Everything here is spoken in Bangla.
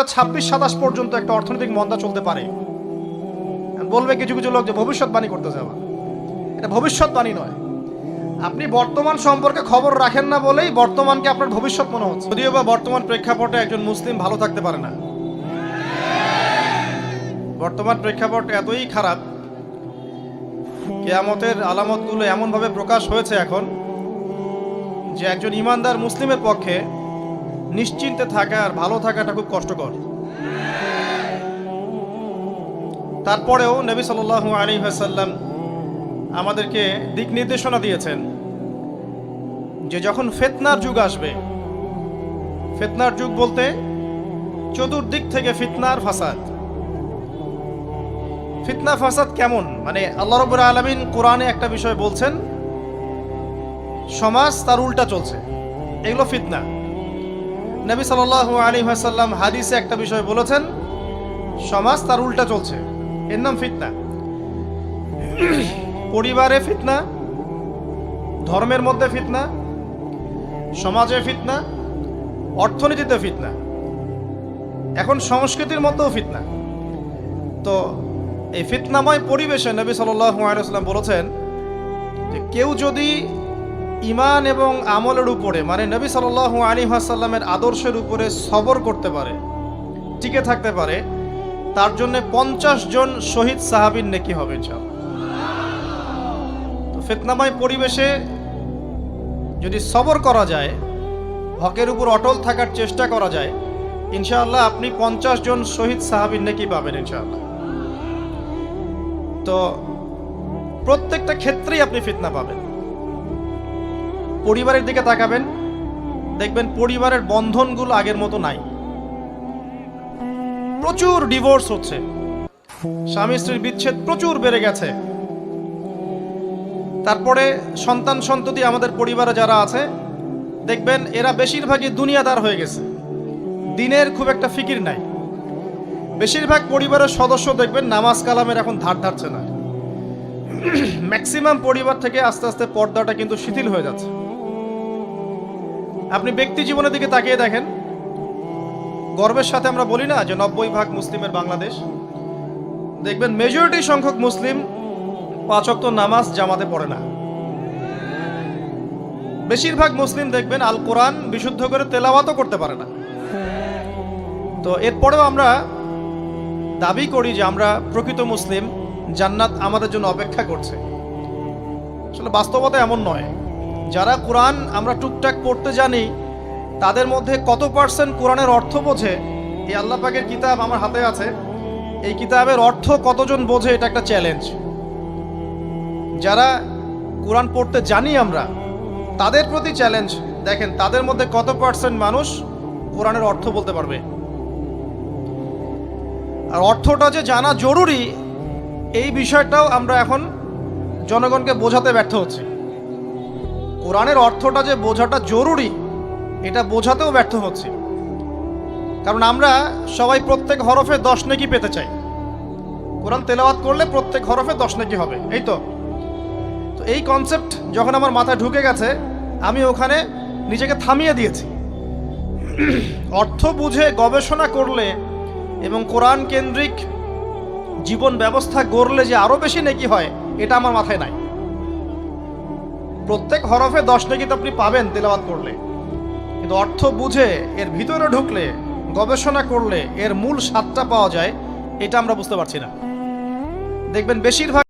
2026-27 পর্যন্ত একটা অর্থনৈতিক মন্দা চলতে পারে। বলবে কিছু কিছু লোক যে ভবিষ্যৎবাণী করতে যাওয়া, এটা ভবিষ্যৎবাণী নয়। আপনি বর্তমান সম্পর্কে খবর রাখেন না বলেই বর্তমানকে আপনার ভবিষ্যৎ মনে হচ্ছে। যদিও বা বর্তমান প্রেক্ষাপটে একজন মুসলিম ভালো থাকতে পারে না। বর্তমান প্রেক্ষাপট এতই খারাপ, কিয়ামতের আলামতগুলো এমনভাবে প্রকাশ হয়েছে এখন যে একজন ইমানদার মুসলিমের পক্ষে নিশ্চিন্তে থাকা আর ভালো থাকাটা খুব কষ্টকর। তারপরেও নবী সাল্লাল্লাহু আলাইহি ওয়াসাল্লাম আমাদেরকে দিক নির্দেশনা দিয়েছেন যে যখন ফিতনার যুগ আসবে, ফিতনার যুগ বলতে চতুর্দিক থেকে ফিতনার ফাসাদ। ফিতনা ফাসাদ কেমন, মানে আল্লাহ রাব্বুল আলামিন কোরআনে একটা বিষয় বলছেন, সমাজ তার উল্টা চলছে, এগুলো ফিতনা। নবী সাল্লাল্লাহু আলাইহি ওয়াসাল্লাম হাদিসে একটা বিষয় বলেছেন, সমাজ তার উল্টা চলছে, এর নাম ফিতনা। পরিবারে ফিতনা, ধর্মের মধ্যে ফিতনা, সমাজে ফিতনা, অর্থনীতিতে ফিতনা, এখন সংস্কৃতির মধ্যেও ফিতনা। তো এই ফিতনাময় পরিবেশে নবী সাল্লাল্লাহু আলাইহি ওয়াসাল্লাম বলেছেন যে কেউ যদি ঈমান এবং আমলের উপরে, মানে নবী সাল্লাল্লাহু আলাইহি ওয়াসাল্লামের আদর্শের উপরে সবর করতে পারে, টিকে থাকতে পারে, তার জন্য 50 জন শহীদ সাহাবীর নেকি হবে ইনশাআল্লাহ। তো ফিতনাময় পরিবেশে যদি সবর করা যায়, হকের উপর অটল থাকার চেষ্টা করা যায়, ইনশাআল্লাহ আপনি 50 জন শহীদ সাহাবীর নেকি পাবেন ইনশাআল্লাহ। তো প্রত্যেকটা ক্ষেত্রেই আপনি ফিতনা পাবেন। পরিবারের দিকে তাকাবেন, দেখবেন পরিবারের বন্ধনগুলো আগের মতো নাই, প্রচুর ডিভোর্স হচ্ছে, স্বামী স্ত্রীর বিচ্ছেদ প্রচুর বেড়ে গেছে। তারপরে সন্তান সন্ততি আমাদের পরিবারে যারা আছে, দেখবেন এরা বেশিরভাগই দুনিয়াদার হয়ে গেছে, দিনের খুব একটা ফিকির নাই। বেশিরভাগ পরিবারের সদস্য দেখবেন নামাজ কালামের এখন ধার ধারছে না। ম্যাক্সিমাম পরিবার থেকে আস্তে আস্তে পর্দাটা কিন্তু শিথিল হয়ে যাচ্ছে। আপনি ব্যক্তি জীবনের দিকে তাকিয়ে দেখেন, গর্বের সাথে আমরা বলি না যে 90% মুসলিমের বাংলাদেশ, দেখবেন মেজরিটি সংখ্যক মুসলিম 5 ওয়াক্ত নামাজ জামাতে পড়ে না। বেশিরভাগ মুসলিম দেখবেন আল কোরআন বিশুদ্ধ করে তেলাওয়াতও করতে পারে না। তো এরপরেও আমরা দাবি করি যে আমরা প্রকৃত মুসলিম, জান্নাত আমাদের জন্য অপেক্ষা করছে। আসলে বাস্তবতা এমন নয়। যারা কোরআন আমরা টুকটাক পড়তে জানি, তাদের মধ্যে কত % কোরআনের অর্থ বোঝে? এই আল্লাহ পাকের কিতাব আমার হাতে আছে, এই কিতাবের অর্থ কতজন বোঝে, এটা একটা চ্যালেঞ্জ। যারা কোরআন পড়তে জানি আমরা, তাদের প্রতি চ্যালেঞ্জ, দেখেন তাদের মধ্যে কত % মানুষ কোরআনের অর্থ বলতে পারবে। আর অর্থটা যে জানা জরুরি, এই বিষয়টাও আমরা এখন জনগণকে বোঝাতে ব্যর্থ হচ্ছি। কোরআনের অর্থটা যে বোঝাটা জরুরি, এটা বোঝাতেও ব্যর্থ হচ্ছি। কারণ আমরা সবাই প্রত্যেক হরফে 10 নেকি পেতে চাই। কোরআন তেলাওয়াত করলে প্রত্যেক হরফে 10 নেকি হবে, এই তো। তো এই কনসেপ্ট যখন আমার মাথায় ঢুকে গেছে, আমি ওখানে নিজেকে থামিয়ে দিয়েছি। অর্থ বুঝে গবেষণা করলে এবং কোরআন কেন্দ্রিক জীবন ব্যবস্থা গড়লে যে আরো বেশি নেকি হয়, এটা আমার মাথায় নাই। প্রত্যেক হরফে 10 নেকি তো আপনি পাবেন তেলাওয়াত করলে, কিন্তু অর্থ বুঝে এর ভিতরে ঢুকলে, গবেষণা করলে এর মূল স্বাদটা পাওয়া যায়, এটা আমরা বুঝতে পারছি না। দেখবেন বেশিরভাগ